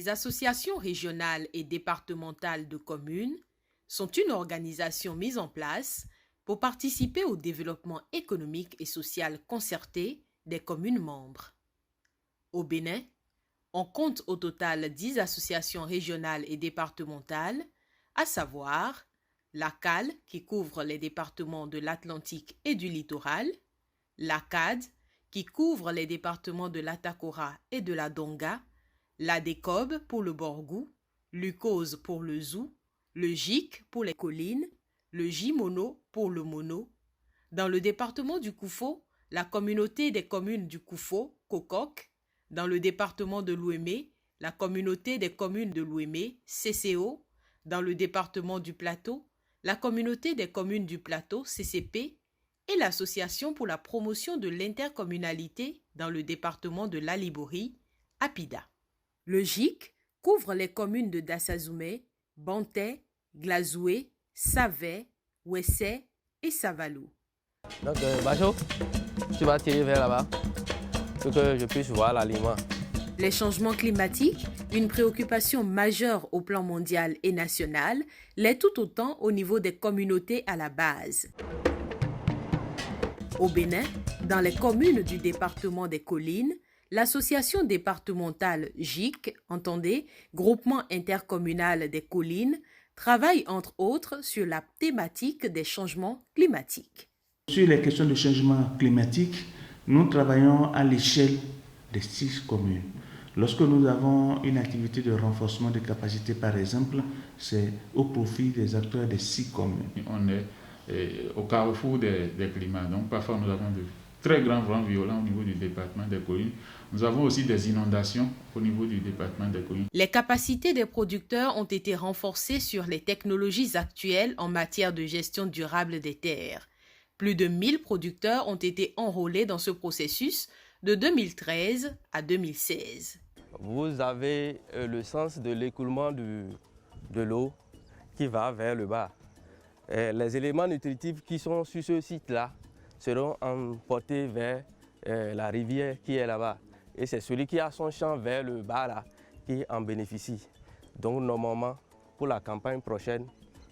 Les associations régionales et départementales de communes sont une organisation mise en place pour participer au développement économique et social concerté des communes membres. Au Bénin, on compte au total 10 associations régionales et départementales, à savoir la CAL qui couvre les départements de l'Atlantique et du littoral, la CAD qui couvre les départements de l'Atakora et de la Donga, la DECOB pour le Borgou, l'UCOS pour le Zou, le GIC pour les collines, le JMONO pour le Mono. Dans le département du Koufo, la communauté des communes du Koufo, COCOC. Dans le département de l'Ouémé, la communauté des communes de l'Ouémé, CCO. Dans le département du Plateau, la communauté des communes du Plateau, CCP. Et l'Association pour la promotion de l'intercommunalité dans le département de l'Alibori, APIDA. Le GIC couvre les communes de Dassazoumé, Banté, Glazoué, Savé, Ouessé et Savalou. Donc, Bajo, tu vas tirer vers là-bas pour que je puisse voir l'aliment. Les changements climatiques, une préoccupation majeure au plan mondial et national, l'est tout autant au niveau des communautés à la base. Au Bénin, dans les communes du département des Collines, l'association départementale GIC, entendez, Groupement intercommunal des collines, travaille entre autres sur la thématique des changements climatiques. Sur les questions de changement climatique, nous travaillons à l'échelle des 6 communes. Lorsque nous avons une activité de renforcement de capacité, par exemple, c'est au profit des acteurs des 6 communes. On est au carrefour des climats, donc parfois nous avons de très grands vents violents au niveau du département des collines. Nous avons aussi des inondations au niveau du département des collines. Les capacités des producteurs ont été renforcées sur les technologies actuelles en matière de gestion durable des terres. Plus de 1000 producteurs ont été enrôlés dans ce processus de 2013 à 2016. Vous avez le sens de l'écoulement de l'eau qui va vers le bas. Les éléments nutritifs qui sont sur ce site-là seront emportés vers la rivière qui est là-bas. Et c'est celui qui a son champ vers le bas là qui en bénéficie. Donc normalement, pour la campagne prochaine,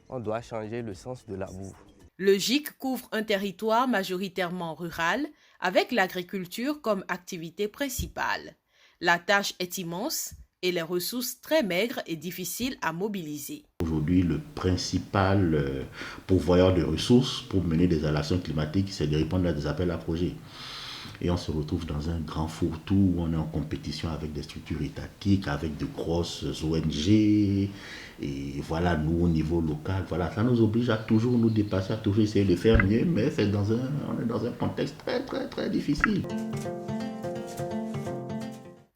on doit changer le sens de la boue. Le GIC couvre un territoire majoritairement rural avec l'agriculture comme activité principale. La tâche est immense et les ressources très maigres et difficiles à mobiliser. Aujourd'hui, le principal pourvoyeur de ressources pour mener des actions climatiques, c'est de répondre à des appels à projets. Et on se retrouve dans un grand fourre-tout où on est en compétition avec des structures étatiques, avec de grosses ONG. Et voilà, nous, au niveau local, voilà, ça nous oblige à toujours nous dépasser, à toujours essayer de faire mieux, mais on est dans un contexte très, très, très difficile.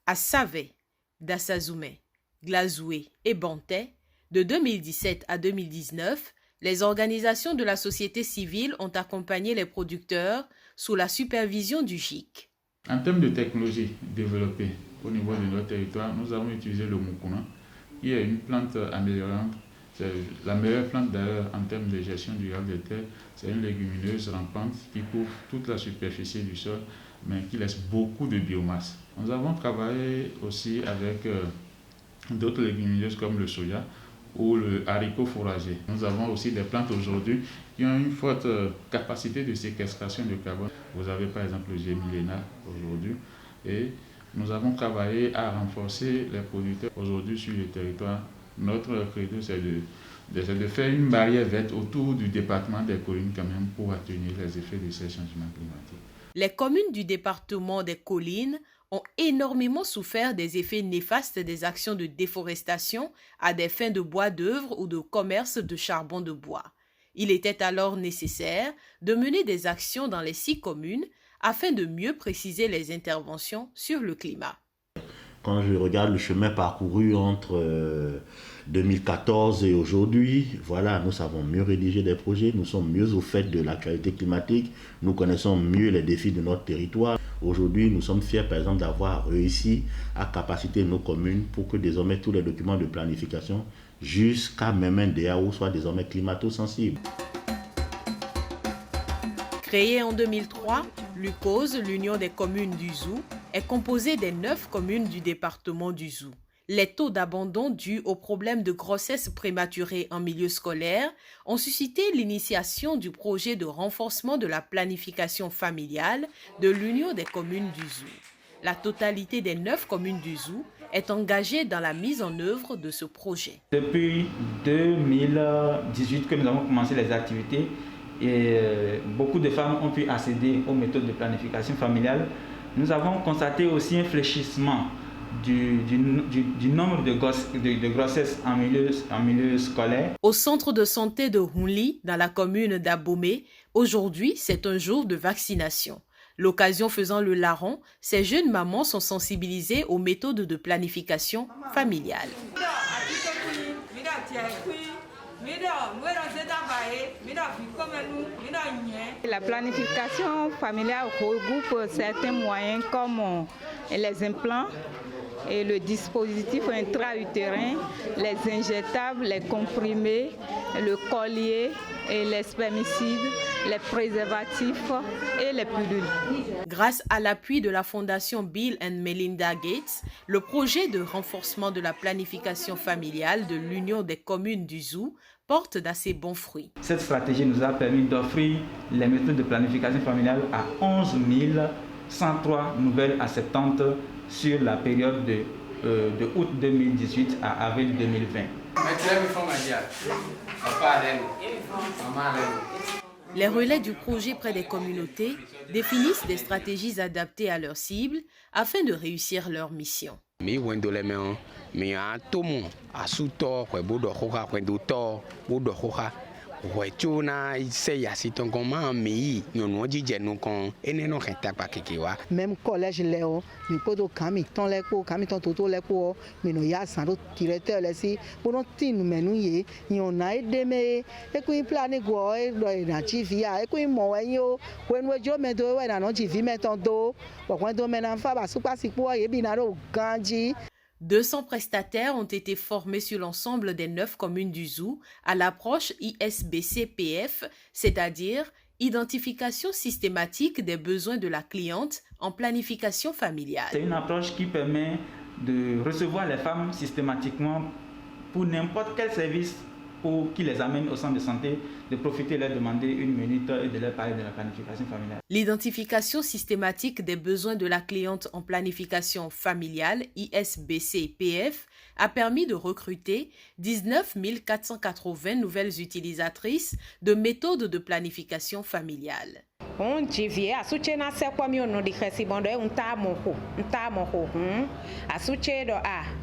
À Savé, Dassazoumé, Glazoué et Banté, de 2017 à 2019, les organisations de la société civile ont accompagné les producteurs sous la supervision du GIC. En termes de technologie développée au niveau de notre territoire, nous avons utilisé le Mukuna, qui est une plante améliorante. C'est la meilleure plante d'ailleurs en termes de gestion durable des terres. C'est une légumineuse rampante qui couvre toute la superficie du sol, mais qui laisse beaucoup de biomasse. Nous avons travaillé aussi avec d'autres légumineuses comme le soja ou le haricot fourragé. Nous avons aussi des plantes aujourd'hui qui ont une forte capacité de séquestration de carbone. Vous avez par exemple le gémiléna aujourd'hui et nous avons travaillé à renforcer les producteurs aujourd'hui sur le territoire. Notre credo, c'est de faire une barrière verte autour du département des collines quand même pour atténuer les effets de ces changements climatiques. Les communes du département des collines ont énormément souffert des effets néfastes des actions de déforestation à des fins de bois d'œuvre ou de commerce de charbon de bois. Il était alors nécessaire de mener des actions dans les 6 communes afin de mieux préciser les interventions sur le climat. Quand je regarde le chemin parcouru entre 2014 et aujourd'hui, voilà, nous savons mieux rédiger des projets, nous sommes mieux au fait de l'actualité climatique, nous connaissons mieux les défis de notre territoire. Aujourd'hui, nous sommes fiers, par exemple, d'avoir réussi à capaciter nos communes pour que désormais tous les documents de planification, jusqu'à même un DAO, soient désormais climato-sensibles. Créée en 2003, l'UCOS, l'Union des communes du Zou, est composée des 9 communes du département du Zou. Les taux d'abandon dus aux problèmes de grossesse prématurée en milieu scolaire ont suscité l'initiation du projet de renforcement de la planification familiale de l'Union des communes du Zou. La totalité des 9 communes du Zou est engagée dans la mise en œuvre de ce projet. Depuis 2018 que nous avons commencé les activités, et beaucoup de femmes ont pu accéder aux méthodes de planification familiale. Nous avons constaté aussi un fléchissement du nombre de grossesses en milieu scolaire. Au centre de santé de Hunli, dans la commune d'Abomey, aujourd'hui, c'est un jour de vaccination. L'occasion faisant le larron, ces jeunes mamans sont sensibilisées aux méthodes de planification familiale. La planification familiale regroupe certains moyens comme les implants et le dispositif intra-utérin, les injectables, les comprimés, le collier et les spermicides, les préservatifs et les pilules. Grâce à l'appui de la fondation Bill and Melinda Gates, le projet de renforcement de la planification familiale de l'Union des communes du Zou porte d'assez bons fruits. Cette stratégie nous a permis d'offrir les méthodes de planification familiale à 11 103 nouvelles acceptantes sur la période de août 2018 à avril 2020. Les relais du projet près des communautés définissent des stratégies adaptées à leurs cibles afin de réussir leur mission. Même collège Léo, mi podo kami ton leko kami ton toto leko mi no ya sando directeur lesi pono tinu menu ye yona edeme e ku plan go e do na TV a e ku mo enyo when we jo me do we na no TV me ton do when do me na fa ba su pasi po ye bi na ro ganji. 200 prestataires ont été formés sur l'ensemble des 9 communes du Zou à l'approche ISBC-PF, c'est-à-dire identification systématique des besoins de la cliente en planification familiale. C'est une approche qui permet de recevoir les femmes systématiquement pour n'importe quel service ou qui les amène au centre de santé, de profiter de leur demander une minute et de leur parler de la planification familiale. L'identification systématique des besoins de la cliente en planification familiale, ISBC-PF, a permis de recruter 19 480 nouvelles utilisatrices de méthodes de planification familiale. On jivie asuche na sekwa mi ono di khesibondo e nta mo ho asuche do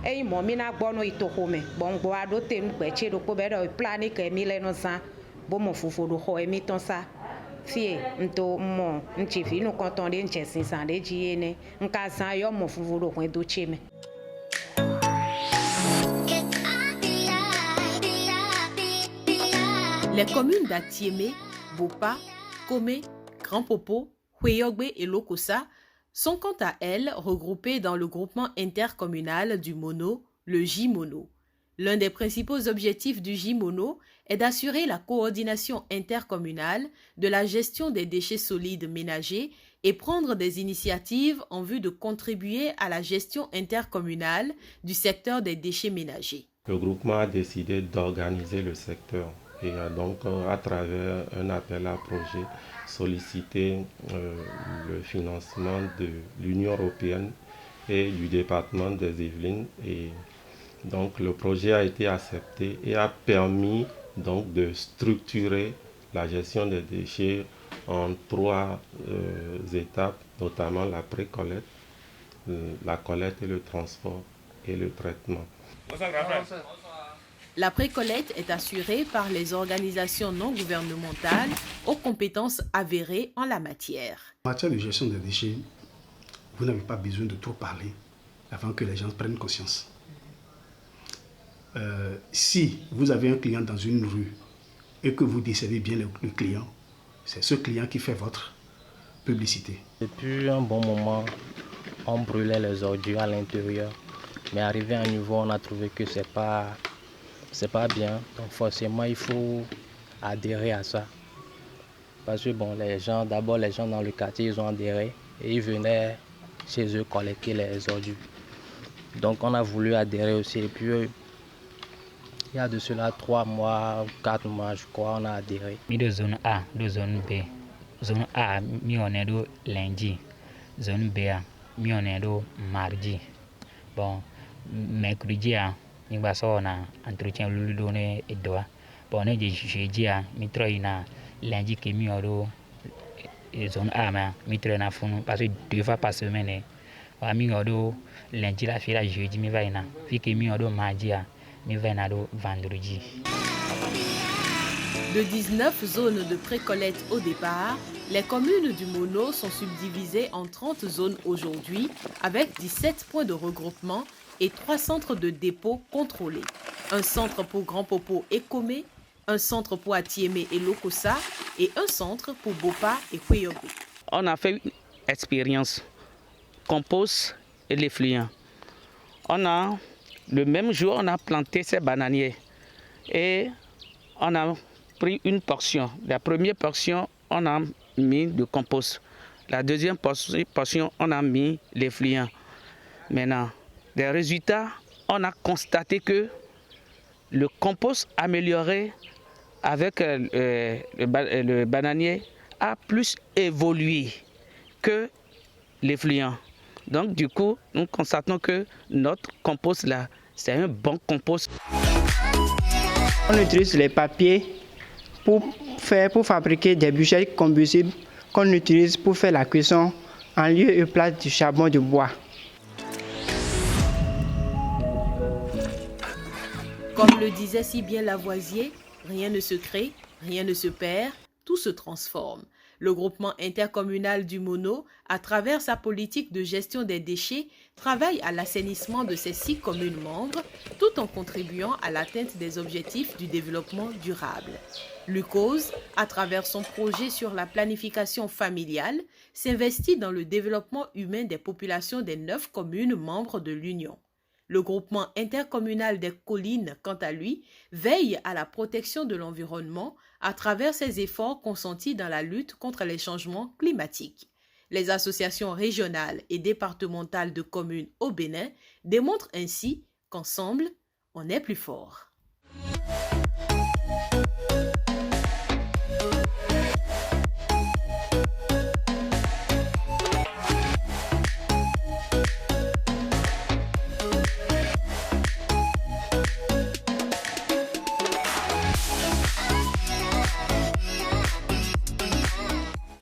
e mo mi na gbono itohome bongbo ado tenu peche do ko be do plani ke mi le no san bo mo fufu do ho e mi ton sa fie nto mo nchifi nu konton de nchesin san de jiene nka san yo mo fufu do ko do cheme. Les communes d'Atiémé, Bopa, Komé, Grand Popo, Hweyogbe et Lokossa sont quant à elles regroupées dans le groupement intercommunal du Mono, le J-Mono. L'un des principaux objectifs du J-Mono est d'assurer la coordination intercommunale de la gestion des déchets solides ménagers et prendre des initiatives en vue de contribuer à la gestion intercommunale du secteur des déchets ménagers. Le groupement a décidé d'organiser le secteur et a donc, à travers un appel à projet, sollicité le financement de l'Union européenne et du département des Yvelines. Et donc, le projet a été accepté et a permis donc, de structurer la gestion des déchets en 3 étapes, notamment la pré-collecte, la collecte et le transport et le traitement. La précollecte est assurée par les organisations non gouvernementales aux compétences avérées en la matière. En matière de gestion des déchets, vous n'avez pas besoin de trop parler avant que les gens prennent conscience. Si vous avez un client dans une rue et que vous desservez bien le client, c'est ce client qui fait votre publicité. Depuis un bon moment, on brûlait les ordures à l'intérieur, mais arrivé à un niveau, on a trouvé que c'est pas bien, donc forcément il faut adhérer à ça. Parce que bon, les gens dans le quartier, ils ont adhéré et ils venaient chez eux collecter les ordures. Donc on a voulu adhérer aussi. Et puis il y a de cela 3 mois, 4 mois, je crois, on a adhéré. De zone A, de zone B. Zone A, on est de lundi. Zone B, on est de mardi. Bon, mercredi, on a entretien le donné et doigt. Bon, on est de jeudi, on a lundi qui est zone A, on a fond parce que 2 fois par semaine. On a lundi, la fille, la jeudi, on a fait mardi. Vendredi. De 19 zones de précollecte au départ, les communes du Mono sont subdivisées en 30 zones aujourd'hui, avec 17 points de regroupement et 3 centres de dépôt contrôlés. Un centre pour Grand Popo et Komé, un centre pour Atiémé et Lokossa et un centre pour Bopa et Kweyogo. On a fait une expérience compost et les fluents. Le même jour, on a planté ces bananiers et on a pris une portion. La première portion, on a mis de compost. La deuxième portion, on a mis les fluents. Maintenant, les résultats, on a constaté que le compost amélioré avec le bananier a plus évolué que les fluents. Donc du coup, nous constatons que notre compost là, c'est un bon compost. On utilise les papiers pour fabriquer des bûches combustibles qu'on utilise pour faire la cuisson en lieu et place du charbon de bois. Comme le disait si bien Lavoisier, rien ne se crée, rien ne se perd, tout se transforme. Le groupement intercommunal du Mono, à travers sa politique de gestion des déchets, travaille à l'assainissement de ses 6 communes membres, tout en contribuant à l'atteinte des objectifs du développement durable. L'UCOSE, à travers son projet sur la planification familiale, s'investit dans le développement humain des populations des 9 communes membres de l'Union. Le groupement intercommunal des collines, quant à lui, veille à la protection de l'environnement à travers ses efforts consentis dans la lutte contre les changements climatiques. Les associations régionales et départementales de communes au Bénin démontrent ainsi qu'ensemble, on est plus fort.